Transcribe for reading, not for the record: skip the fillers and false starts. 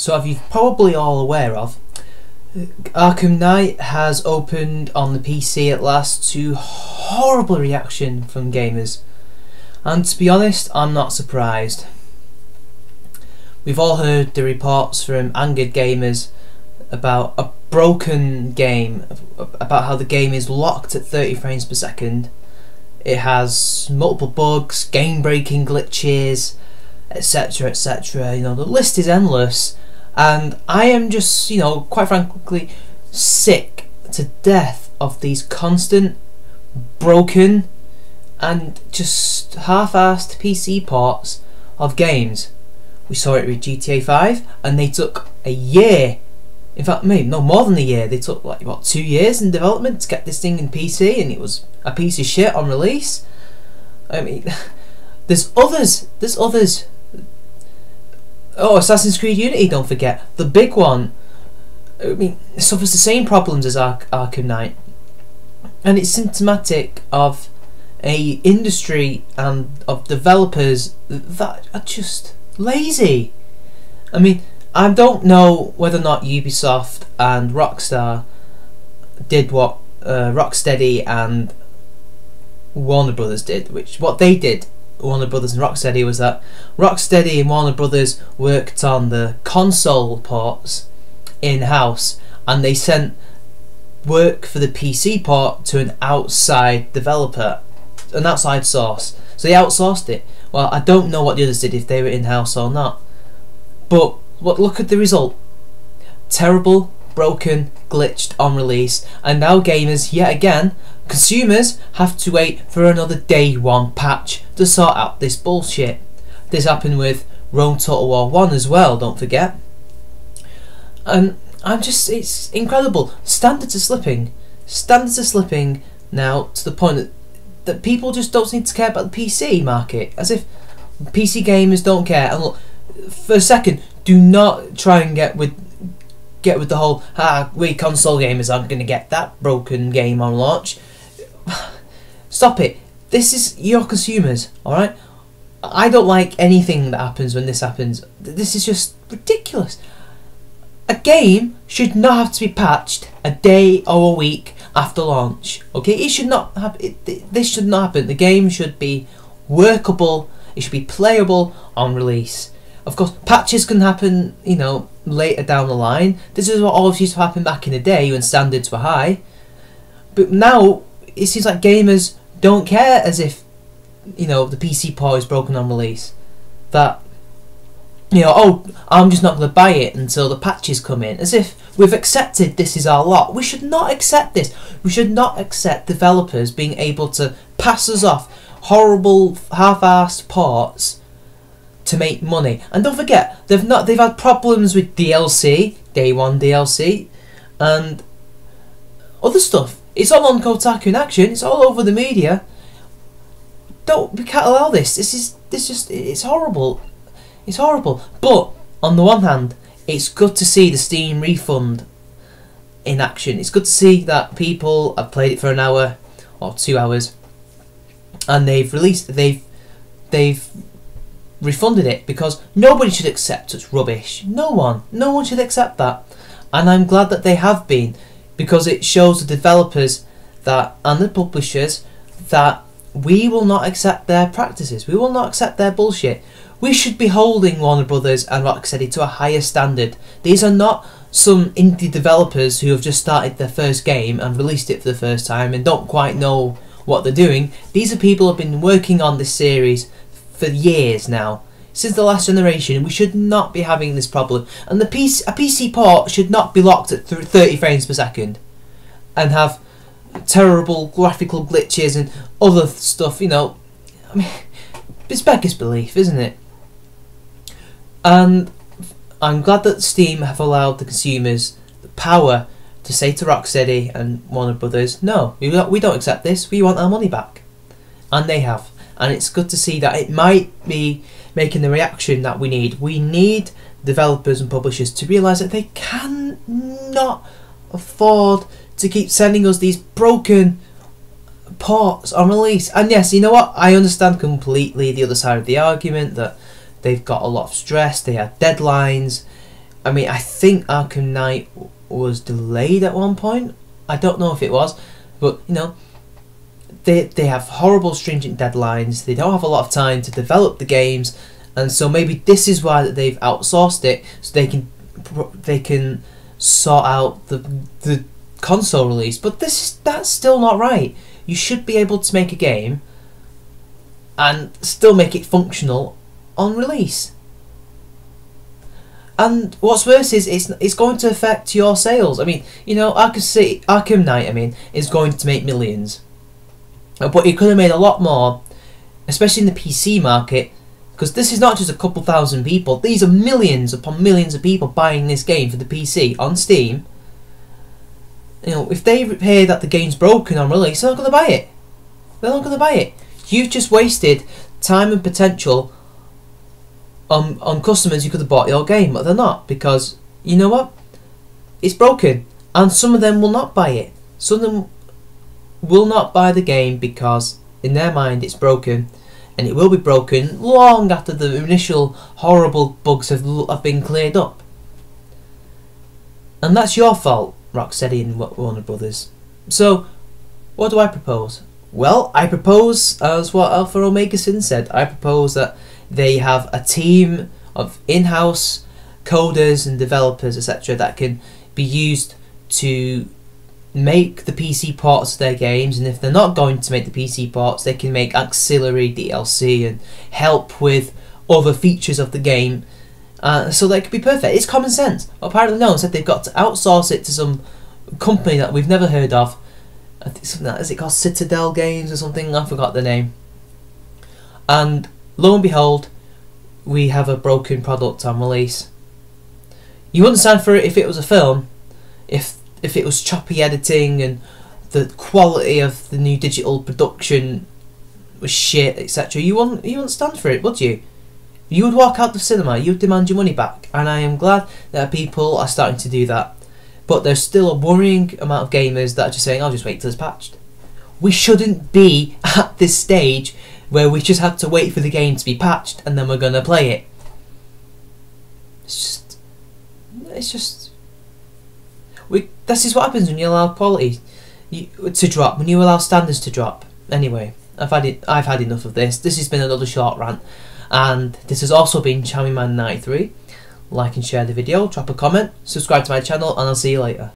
So as you're probably all aware of, Arkham Knight has opened on the PC at last to horrible reaction from gamers. And to be honest, I'm not surprised. We've all heard the reports from angered gamers about a broken game, about how the game is locked at 30 frames per second. It has multiple bugs, game-breaking glitches, etc, etc. You know, the list is endless, and I am just, you know, quite frankly, sick to death of these constant, broken, and just half-assed PC ports of games. We saw it with GTA 5, and they took a year. In fact, maybe no more than a year. They took like what, 2 years in development to get this thing in PC, and it was a piece of shit on release. I mean, there's others. Oh, Assassin's Creed Unity, don't forget, the big one. I mean, it suffers the same problems as Arkham Knight, and it's symptomatic of a industry and of developers that are just lazy. I mean, I don't know whether or not Ubisoft and Rockstar did what Rocksteady and Warner Brothers did, what they did, Warner Brothers and Rocksteady, was that Rocksteady and Warner Brothers worked on the console ports in-house, and they sent work for the PC port to an outside developer, an outside source. So they outsourced it. Well, I don't know what the others did, if they were in-house or not. But look at the result. Terrible, broken, glitched on release, and now gamers, yet again, consumers, have to wait for another day one patch to sort out this bullshit. This happened with Rome Total War 1 as well, don't forget. And it's incredible. Standards are slipping. Standards are slipping now to the point that people just don't seem to care about the PC market, as if PC gamers don't care. And look, for a second, do not try and get with the whole we console gamers aren't going to get that broken game on launch. Stop it. This is your consumers, alright? I don't like anything that happens when this happens. This is just ridiculous. A game should not have to be patched a day or a week after launch. Okay, it should not happen. This should not happen. The game should be workable. It should be playable on release. Of course, patches can happen, you know, later down the line. This is what always used to happen back in the day when standards were high. But now it seems like gamers don't care, as if, you know, the PC port is broken on release. That, you know, oh, I'm just not going to buy it until the patches come in. As if we've accepted this is our lot. We should not accept this. We should not accept developers being able to pass us off horrible half-assed ports to make money. And don't forget, they've had problems with DLC, day one DLC, and other stuff. It's all on Kotaku in Action. It's all over the media. We can't allow this. It's horrible. It's horrible. But on the one hand, it's good to see the Steam refund in action. It's good to see that people have played it for an hour or 2 hours, and they've refunded it, because nobody should accept such rubbish. No one should accept that. And I'm glad that they have been, because it shows the developers and the publishers that we will not accept their practices. We will not accept their bullshit. We should be holding Warner Brothers and Rocksteady to a higher standard. These are not some indie developers who have just started their first game and released it for the first time and don't quite know what they're doing. These are people who have been working on this series for years now, since the last generation. We should not be having this problem, and a PC port should not be locked at 30 frames per second and have terrible graphical glitches and other stuff, you know. I mean, it's beggars belief, isn't it? And I'm glad that Steam have allowed the consumers the power to say to Rocksteady and Warner Brothers, no, we don't accept this, we want our money back. And they have. And it's good to see that it might be making the reaction that we need. We need developers and publishers to realise that they cannot afford to keep sending us these broken ports on release. And yes, you know what? I understand completely the other side of the argument, that they've got a lot of stress, they have deadlines, I mean, I think Arkham Knight was delayed at one point. I don't know if it was, but you know, they have horrible stringent deadlines. They don't have a lot of time to develop the games, and so maybe this is why that they've outsourced it, so they can sort out the console release. But that's still not right. You should be able to make a game and still make it functional on release. And what's worse is it's going to affect your sales. I mean, you know, Arkham Knight, I mean, is going to make millions, but it could have made a lot more, especially in the PC market, because this is not just a couple thousand people. These are millions upon millions of people buying this game for the PC on Steam. You know, if they hear that the game's broken on release, they're not going to buy it. They're not going to buy it. You've just wasted time and potential on customers who could have bought your game, but they're not, because you know what? It's broken, and some of them will not buy it. Some of them will not buy the game because in their mind it's broken, and it will be broken long after the initial horrible bugs have been cleared up. And that's your fault, Rocksteady and Warner Brothers. So, what do I propose? Well, I propose, as what Alpha Omega Sin said, I propose that they have a team of in-house coders and developers, etc., that can be used to make the PC ports of their games, and if they're not going to make the PC ports, they can make auxiliary DLC and help with other features of the game, so that it could be perfect. It's common sense. Apparently no one said they've got to outsource it to some company that we've never heard of. I think something like, is it called Citadel Games or something? I forgot the name. And lo and behold, we have a broken product on release. You wouldn't stand for it if it was a film, if it was choppy editing and the quality of the new digital production was shit, etc. You wouldn't stand for it, would you? You would walk out the cinema, you'd demand your money back, and I am glad that people are starting to do that. But there's still a worrying amount of gamers that are just saying, I'll just wait till it's patched. We shouldn't be at this stage where we just have to wait for the game to be patched and then we're going to play it. This is what happens when you allow quality to drop, when you allow standards to drop. Anyway, I've had enough of this. This has been another short rant, and this has also been Charming Man 93. Like and share the video, drop a comment, subscribe to my channel, and I'll see you later.